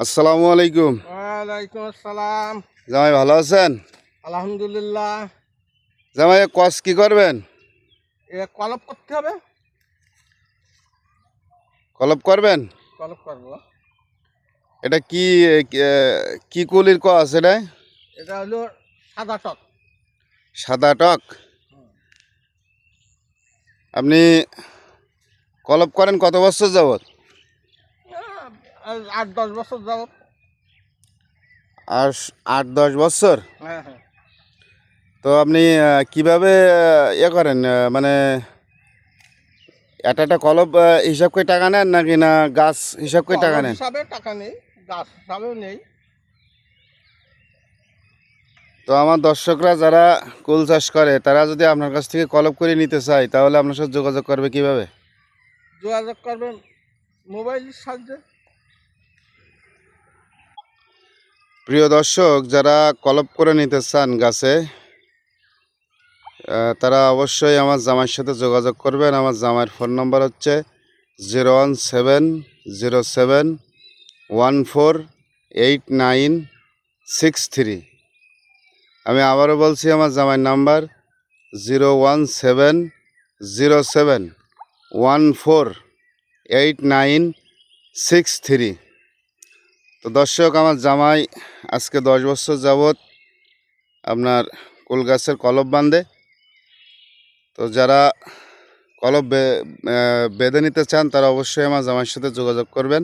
আসসালামু আলাইকুম। ওয়ালাইকুম আসসালাম। জামাই ভালো আছেন? আলহামদুলিল্লাহ। জামাই কস কি করবেন? কলপ করতে হবে। কলপ করবেন? কলপ করবো। এটা কি কি কুলির কস এটা? এটা হলো সাদা টক। সাদা টক। আপনি কলপ করেন কত বছর যাবত? 8-10 বছর যাবত। আর 8-10 বছর? হ্যাঁ, হ্যাঁ। তো আপনি কিভাবে করেন মানে একটা কলপ হিসাব করে টাকা নেন নাকি না গাছ হিসাব করে টাকা কলম নেন? হিসাবে টাকা নেই, গাছ হিসাবেও নেই। তো আমার দর্শকরা যারা কুল চাষ করে তারা যদি আপনার কাছ থেকে কলপ করে নিতে চায় তাহলে আপনার সাথে যোগাযোগ করবে কিভাবে? যোগাযোগ করবেন মোবাইলের সাহায্যে। প্রিয় দর্শক, যারা কলপ করে নিতে চান গাছে তারা অবশ্যই আমার জামাইয়ের সাথে যোগাযোগ করবেন। আমার জামাইয়ের ফোন নম্বর হচ্ছে 01707148963। আমি আবারও বলছি, আমার জামাইয়ের নাম্বার 01707148963। তো দর্শক, আমার জামাই আজকে 10 বছর যাবৎ আপনার কুল গাছের কলপ বাঁধে। তো যারা কলপ বেঁধে নিতে চান তারা অবশ্যই আমার জামাইয়ের সাথে যোগাযোগ করবেন।